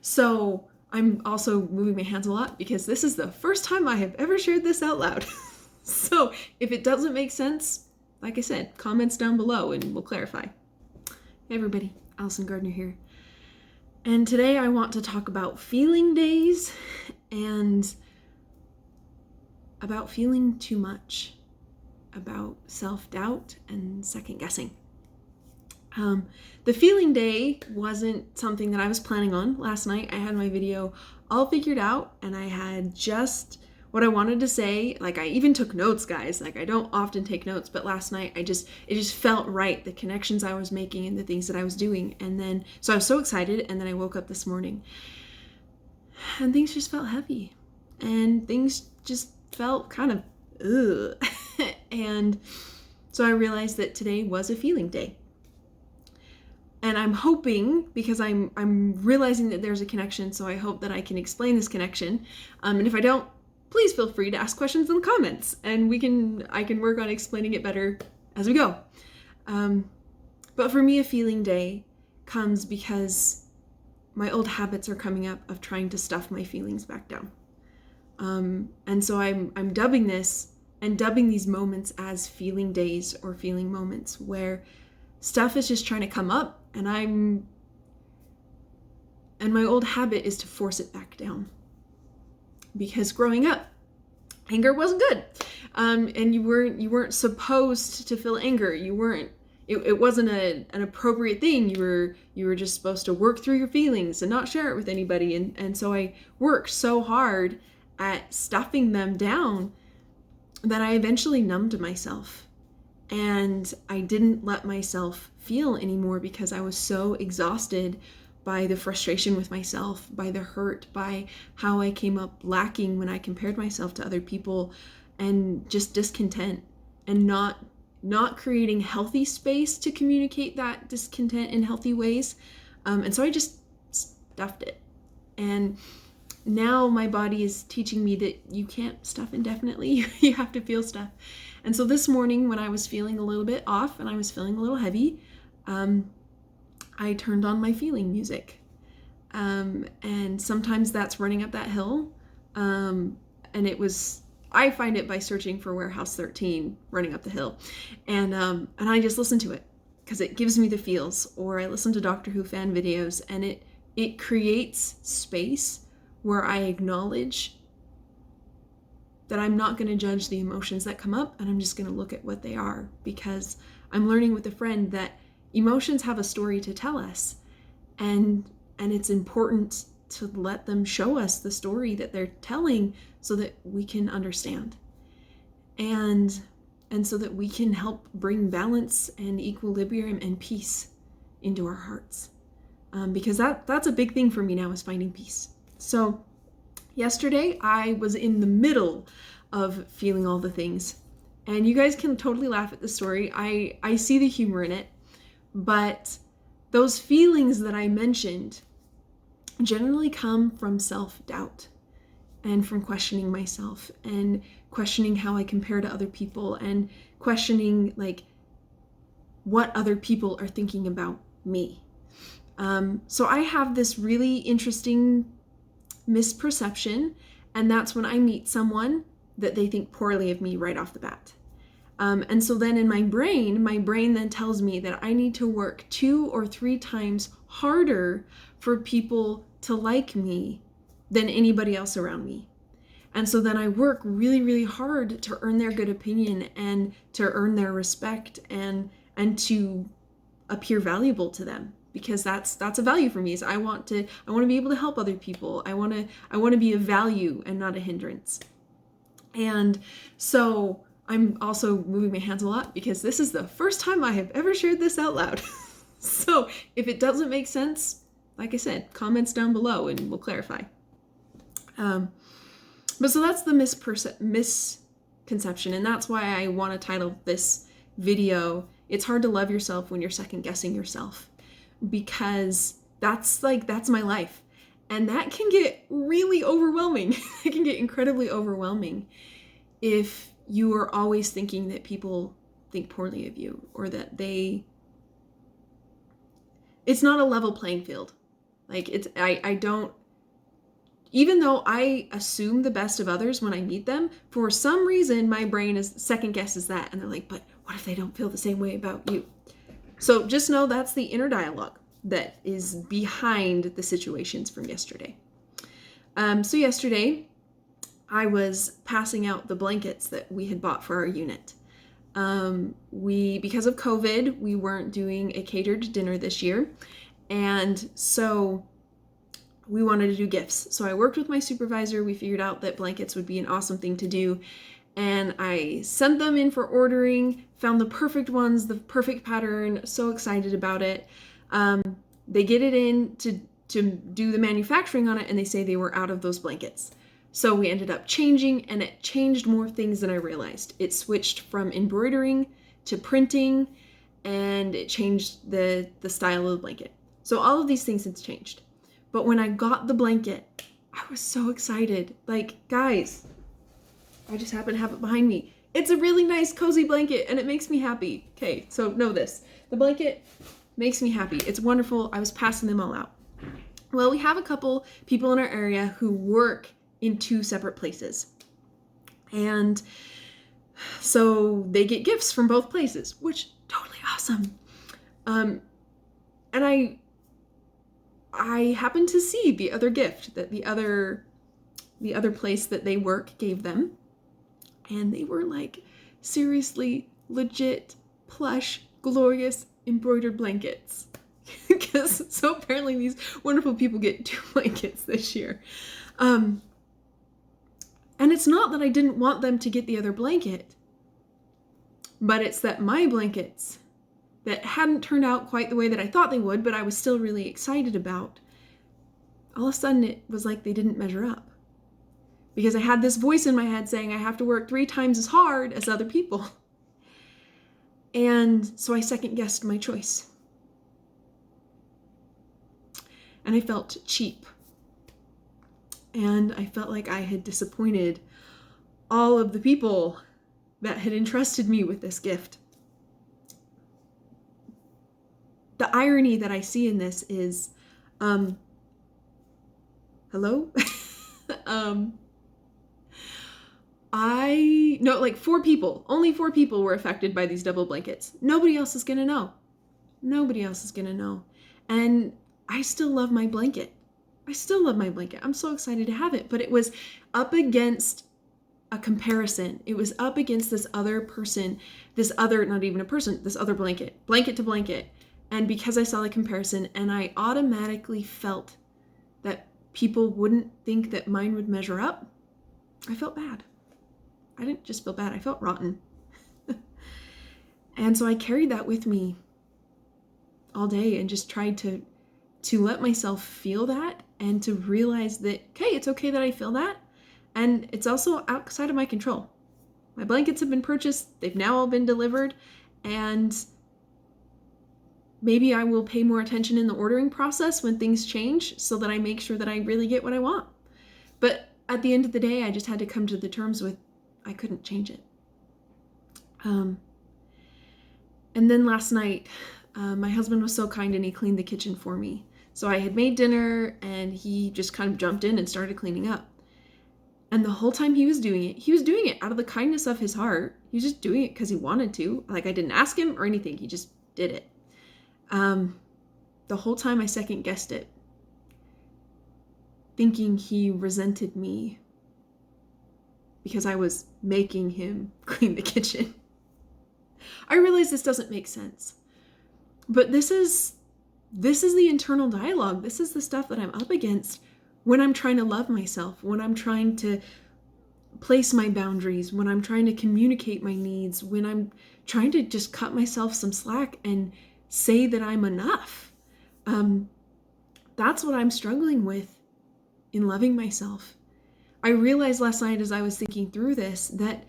So I'm also moving my hands a lot because this is the first time I have ever shared this out loud. So if it doesn't make sense, like I said, comments down below and we'll clarify. Hey everybody, Allison Gardner here. And today I want to talk about feeling days and about feeling too much, about self-doubt and second guessing. The feeling day wasn't something that I was planning on last night. I had my video all figured out and I had just what I wanted to say. Like, I even took notes, guys. Like, I don't often take notes, but last night it just felt right, the connections I was making and the things that I was doing. And then, so I was so excited, and then I woke up this morning and things just felt heavy and things just felt kind of ugh. And so I realized that today was a feeling day. And I'm hoping, because I'm realizing that there's a connection, so I hope that I can explain this connection. And if I don't, please feel free to ask questions in the comments, and I can work on explaining it better as we go. But for me, a feeling day comes because my old habits are coming up of trying to stuff my feelings back down. And so I'm dubbing this and dubbing these moments as feeling days or feeling moments where stuff is just trying to come up, and my old habit is to force it back down. Because growing up, anger wasn't good. And you weren't supposed to feel anger. It wasn't an appropriate thing. You were just supposed to work through your feelings and not share it with anybody. And so I worked so hard at stuffing them down that I eventually numbed myself. And I didn't let myself feel anymore because I was so exhausted by the frustration with myself, by the hurt, by how I came up lacking when I compared myself to other people, and just discontent, and not creating healthy space to communicate that discontent in healthy ways. And so I just stuffed it. And now my body is teaching me that you can't stuff indefinitely. You have to feel stuff. And so this morning, when I was feeling a little bit off and I was feeling a little heavy, I turned on my feeling music. And sometimes that's running up that hill. And I find it by searching for Warehouse 13, Running Up the Hill. And I just listen to it because it gives me the feels. Or I listen to Doctor Who fan videos, and it creates space where I acknowledge that I'm not going to judge the emotions that come up, and I'm just going to look at what they are, because I'm learning with a friend that emotions have a story to tell us, and it's important to let them show us the story that they're telling so that we can understand, and so that we can help bring balance and equilibrium and peace into our hearts, because that's a big thing for me now, is finding peace. So yesterday I was in the middle of feeling all the things, and you guys can totally laugh at the story. I see the humor in it, but those feelings that I mentioned generally come from self-doubt and from questioning myself and questioning how I compare to other people and questioning like what other people are thinking about me. So I have this really interesting misperception, and that's when I meet someone that they think poorly of me right off the bat. And so then in my brain then tells me that I need to work 2 or 3 times harder for people to like me than anybody else around me. And so then I work really, really hard to earn their good opinion and to earn their respect and to appear valuable to them, because that's a value for me. So I want to be able to help other people. I want to be a value and not a hindrance. And so I'm also moving my hands a lot because this is the first time I have ever shared this out loud. So if it doesn't make sense, like I said, comments down below and we'll clarify. But so that's the misconception, and that's why I want to title this video, "It's hard to love yourself when you're second guessing yourself," because that's my life. And that can get really overwhelming. It can get incredibly overwhelming if you are always thinking that people think poorly of you, or that it's not a level playing field. Like I don't, even though I assume the best of others when I meet them, for some reason my brain is second guesses that, and they're like, but what if they don't feel the same way about you? So just know that's the inner dialogue that is behind the situations from yesterday. So yesterday I was passing out the blankets that we had bought for our unit. Because of COVID, we weren't doing a catered dinner this year. And so we wanted to do gifts. So I worked with my supervisor. We figured out that blankets would be an awesome thing to do. And I sent them in for ordering, found the perfect ones, the perfect pattern, so excited about it. They get it in to do the manufacturing on it, and they say they were out of those blankets. So we ended up changing, and it changed more things than I realized. It switched from embroidering to printing, and it changed the style of the blanket. So all of these things had changed. But when I got the blanket, I was so excited. Like, guys, I just happen to have it behind me. It's a really nice, cozy blanket, and it makes me happy. Okay, so know this. The blanket makes me happy. It's wonderful. I was passing them all out. Well, we have a couple people in our area who work in 2 separate places. And so they get gifts from both places, which totally awesome. And I happened to see the other gift that the other place that they work gave them. And they were like seriously legit plush, glorious embroidered blankets. So apparently these wonderful people get 2 blankets this year. And it's not that I didn't want them to get the other blanket, but it's that my blankets that hadn't turned out quite the way that I thought they would, but I was still really excited about, all of a sudden it was like they didn't measure up. Because I had this voice in my head saying I have to work 3 times as hard as other people. And so I second guessed my choice. And I felt cheap. And I felt like I had disappointed all of the people that had entrusted me with this gift. The irony that I see in this is, hello? Like 4 people, only 4 people were affected by these double blankets. Nobody else is gonna know. Nobody else is gonna know. And I still love my blanket. I'm so excited to have it, but it was up against a comparison. It was up against this other person, not even a person, this other blanket to blanket. And because I saw the comparison, and I automatically felt that people wouldn't think that mine would measure up, I felt bad. I didn't just feel bad, I felt rotten. And so I carried that with me all day and just tried to let myself feel that and to realize that, okay, it's okay that I feel that. And it's also outside of my control. My blankets have been purchased. They've now all been delivered. And maybe I will pay more attention in the ordering process when things change so that I make sure that I really get what I want. But at the end of the day, I just had to come to the terms with I couldn't change it. And then last night, my husband was so kind and he cleaned the kitchen for me. So I had made dinner and he just kind of jumped in and started cleaning up. And the whole time he was doing it out of the kindness of his heart. He was just doing it because he wanted to. Like, I didn't ask him or anything. He just did it. The whole time I second guessed it, thinking he resented me because I was making him clean the kitchen. I realize this doesn't make sense, but this is the internal dialogue. This is the stuff that I'm up against when I'm trying to love myself, when I'm trying to place my boundaries, when I'm trying to communicate my needs, when I'm trying to just cut myself some slack and say that I'm enough. That's what I'm struggling with in loving myself. I realized last night as I was thinking through this that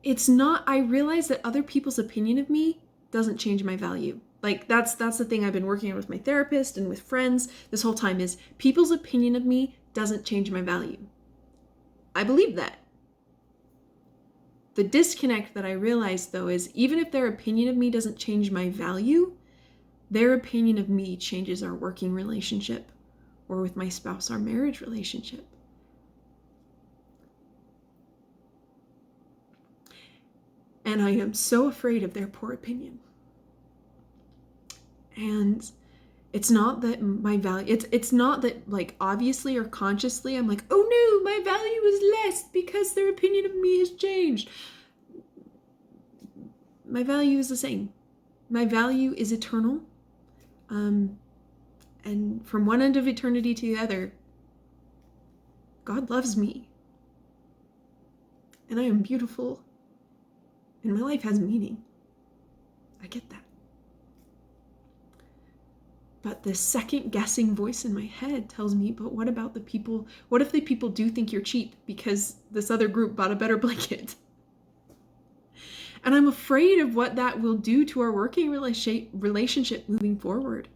I realized that other people's opinion of me doesn't change my value. Like, that's the thing I've been working on with my therapist and with friends this whole time is people's opinion of me doesn't change my value. I believe that. The disconnect that I realized, though, is even if their opinion of me doesn't change my value, Their opinion of me changes our working relationship, or with my spouse, our marriage relationship. And I am so afraid of their poor opinion. And it's not that my value, it's not that like obviously or consciously I'm like, oh no, my value is less because their opinion of me has changed. My value is the same. My value is eternal. And from one end of eternity to the other, God loves me. And I am beautiful. And my life has meaning. I get that. But the second guessing voice in my head tells me, but what about the people? What if the people do think you're cheap because this other group bought a better blanket? And I'm afraid of what that will do to our working relationship moving forward.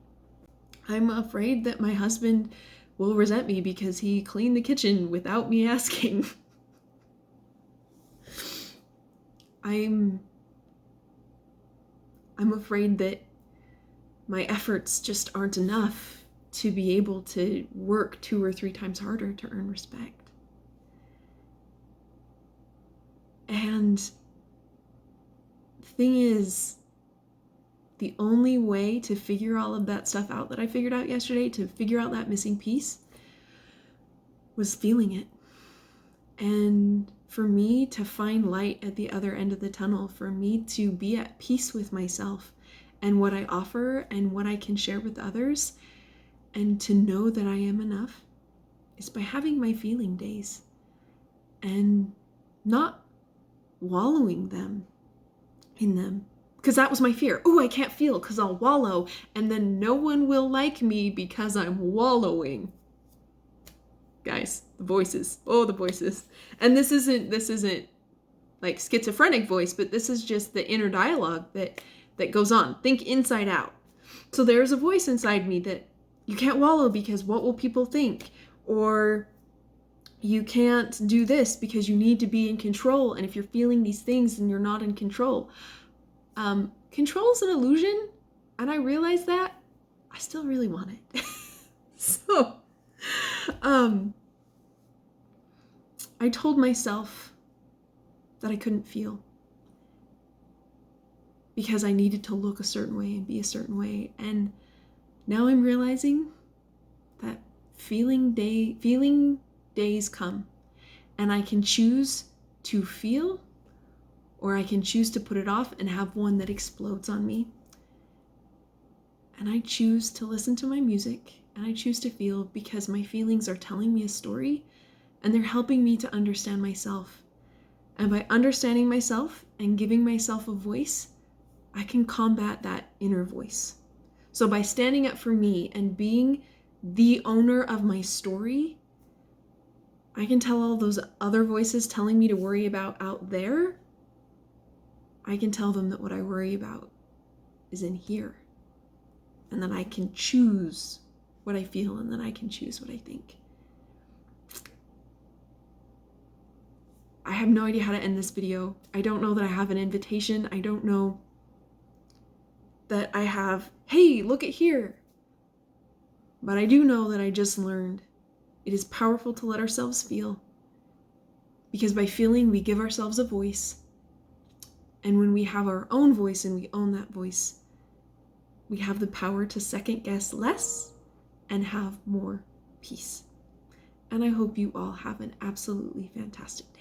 I'm afraid that my husband will resent me because he cleaned the kitchen without me asking. I'm afraid that my efforts just aren't enough to be able to work 2 or 3 times harder to earn respect. And the thing is, the only way to figure all of that stuff out that I figured out yesterday, to figure out that missing piece, was feeling it. And for me to find light at the other end of the tunnel, for me to be at peace with myself and what I offer and what I can share with others, and to know that I am enough, is by having my feeling days and not wallowing in them. Because that was my fear. Oh, I can't feel because I'll wallow and then no one will like me because I'm wallowing. Guys, the voices. Oh, the voices. And this isn't like schizophrenic voice, but this is just the inner dialogue that goes on. Think inside out. So there's a voice inside me that you can't wallow because what will people think? Or you can't do this because you need to be in control. And if you're feeling these things, then you're not in control. Control is an illusion. And I realize that. I still really want it. So, I told myself that I couldn't feel because I needed to look a certain way and be a certain way. And now I'm realizing that feeling days come, and I can choose to feel, or I can choose to put it off and have one that explodes on me. And I choose to listen to my music, and I choose to feel, because my feelings are telling me a story and they're helping me to understand myself. And by understanding myself and giving myself a voice, I can combat that inner voice. So by standing up for me and being the owner of my story, I can tell all those other voices telling me to worry about out there, I can tell them that what I worry about is in here. And that I can choose what I feel, and then I can choose what I think. I have no idea how to end this video. I don't know that I have an invitation. I don't know that I have, hey, look at here. But I do know that I just learned it is powerful to let ourselves feel. Because by feeling, we give ourselves a voice. And when we have our own voice and we own that voice, we have the power to second guess less and have more peace. And I hope you all have an absolutely fantastic day.